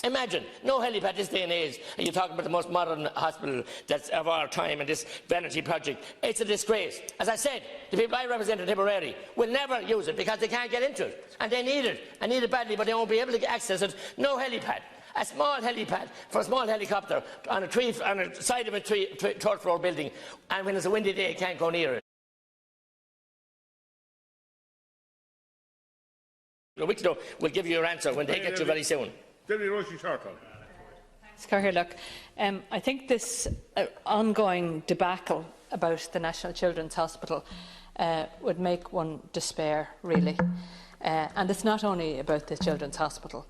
Imagine, no helipad this day and age, and you talk about the most modern hospital that's of our time and this vanity project. It's a disgrace. As I said, the people I represent in Tipperary will never use it because they can't get into it, and they need it badly, but they won't be able to access it. No helipad. A small helipad for a small helicopter on a side of a third floor building, and when it's a windy day, you can't go near it. Wicklow will give you your answer when they get you very soon. Deputy Roisin Shortall. I think this ongoing debacle about the National Children's Hospital would make one despair, really. And it's not only about the Children's Hospital.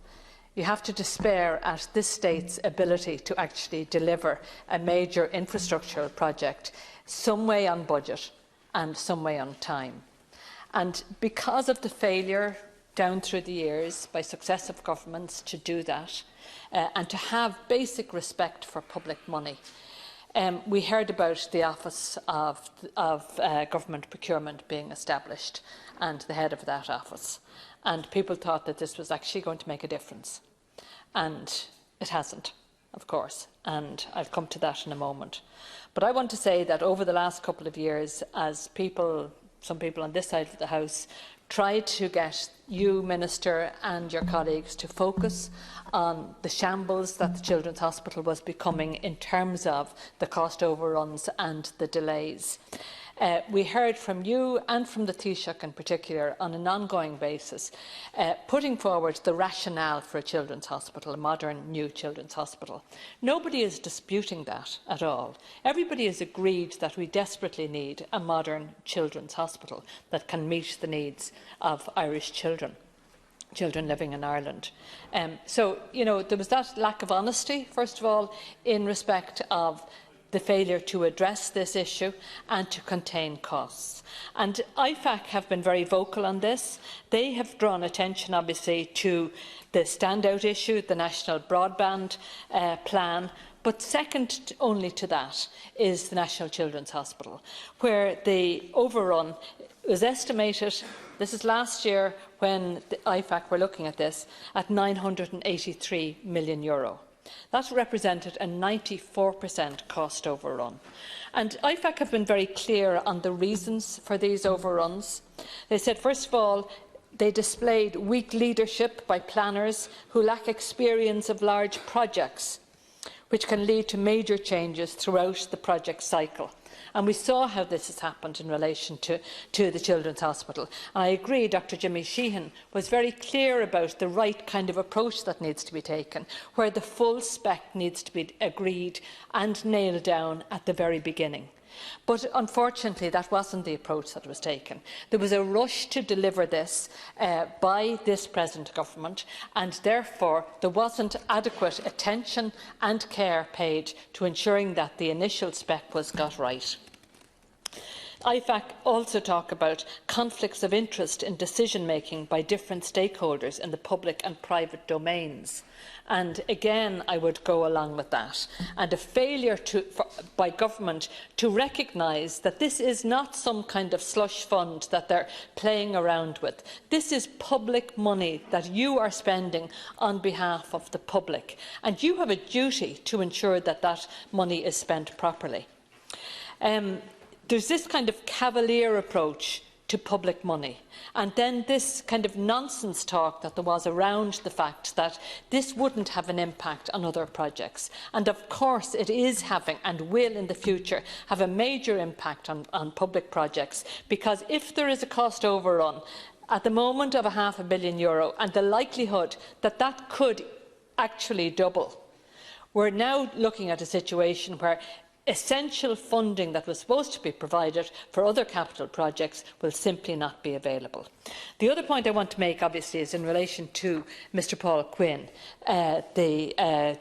You have to despair at this state's ability to actually deliver a major infrastructural project, some way on budget and some way on time. And because of the failure down through the years by successive governments to do that and to have basic respect for public money. We heard about the Office of Government Procurement being established and the head of that office, and people thought that this was actually going to make a difference, and it hasn't, of course, and I'll come to that in a moment. But I want to say that over the last couple of years, as some people on this side of the House tried to get you, Minister, and your colleagues to focus on the shambles that the Children's Hospital was becoming in terms of the cost overruns and the delays. We heard from you and from the Taoiseach in particular on an ongoing basis, putting forward the rationale for a children's hospital, a modern new children's hospital. Nobody is disputing that at all. Everybody has agreed that we desperately need a modern children's hospital that can meet the needs of Irish children living in Ireland. So, there was that lack of honesty, first of all, in respect of the failure to address this issue and to contain costs. And IFAC have been very vocal on this. They have drawn attention, obviously, to the standout issue, the National Broadband Plan, but second only to that is the National Children's Hospital, where the overrun was estimated, this is last year when the IFAC were looking at this, at €983 million. That represented a 94% cost overrun. And IFAC have been very clear on the reasons for these overruns. They said, first of all, they displayed weak leadership by planners who lack experience of large projects, which can lead to major changes throughout the project cycle. And we saw how this has happened in relation to the Children's Hospital. And I agree, Dr Jimmy Sheehan was very clear about the right kind of approach that needs to be taken, where the full spec needs to be agreed and nailed down at the very beginning. But unfortunately, that wasn't the approach that was taken. There was a rush to deliver this by this present government, and therefore there wasn't adequate attention and care paid to ensuring that the initial spec was got right. IFAC also talk about conflicts of interest in decision-making by different stakeholders in the public and private domains. And again, I would go along with that. And a failure by government to recognise that this is not some kind of slush fund that they're playing around with. This is public money that you are spending on behalf of the public. And you have a duty to ensure that that money is spent properly. There's this kind of cavalier approach to public money, and then this kind of nonsense talk that there was around the fact that this wouldn't have an impact on other projects. And of course it is having, and will in the future, have a major impact on public projects, because if there is a cost overrun at the moment of €500 million and the likelihood that that could actually double, we're now looking at a situation where essential funding that was supposed to be provided for other capital projects will simply not be available. The other point I want to make, obviously, is in relation to Mr Paul Quinn, the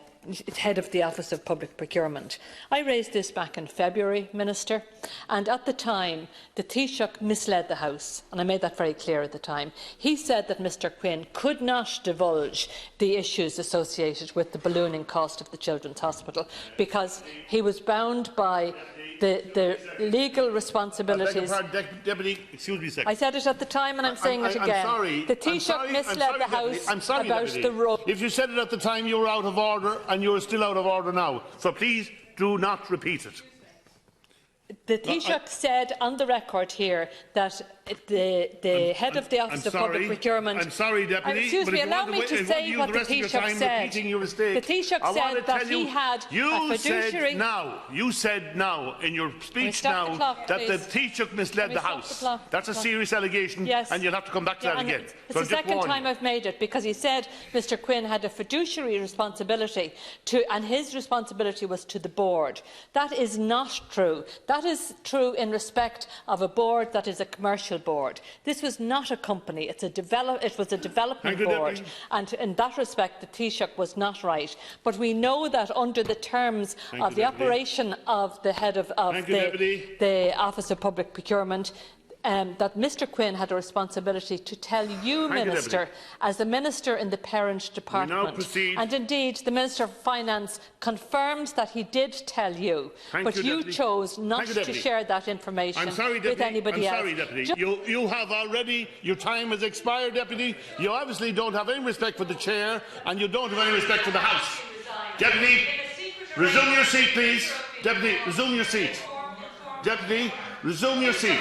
head of the Office of Public Procurement. I raised this back in February, Minister, and at the time the Taoiseach misled the House, and I made that very clear at the time. He said that Mr Quinn could not divulge the issues associated with the ballooning cost of the Children's Hospital because he was bound by the legal responsibilities. Deputy, excuse me a second. I said it at the time and I'm saying it again. I'm sorry. The Taoiseach misled the House about the road. If you said it at the time, you were out of order and you are still out of order now. So please do not repeat it. The Taoiseach said on the record here that the head of the Office of Public Procurement... I'm sorry, Deputy. Excuse me, allow me to say what the Taoiseach said. The Taoiseach said that he had a fiduciary... You said now, in your speech now, that the Taoiseach misled the House. That's a serious allegation, and you'll have to come back to that again. It's the second time I've made it, because he said Mr Quinn had a fiduciary responsibility, and his responsibility was to the board. That is not true. That is true in respect of a board that is a commercial board. This was not a company, it was a development board, and in that respect the Taoiseach was not right. But we know that under the terms of the operation of the head of the Office of Public Procurement, that Mr Quinn had a responsibility to tell you, Minister, as the Minister in the parent department. And indeed, the Minister of Finance confirmed that he did tell you, but you chose not to share that information with anybody else. I'm sorry, Deputy. You have already, your time has expired, Deputy. You obviously don't have any respect for the Chair, and you don't have any respect for the House. Deputy, resume your seat, please. Deputy, resume your seat. Deputy, resume your seat.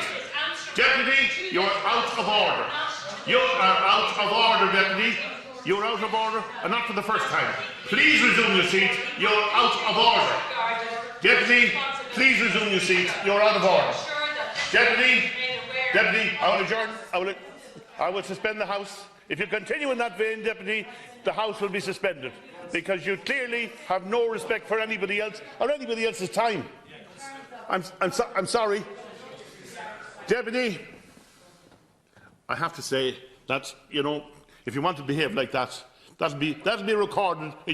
Deputy, you are out of order. You are out of order, Deputy. You are out of order, and not for the first time. Please resume your seat. You are out of order. Deputy, please resume your seat. You are out of order. Deputy, I will adjourn. I will suspend the House. If you continue in that vein, Deputy, the House will be suspended, because you clearly have no respect for anybody else or anybody else's time. I'm sorry. Deputy, I have to say that, if you want to behave like that, that'll be recorded in your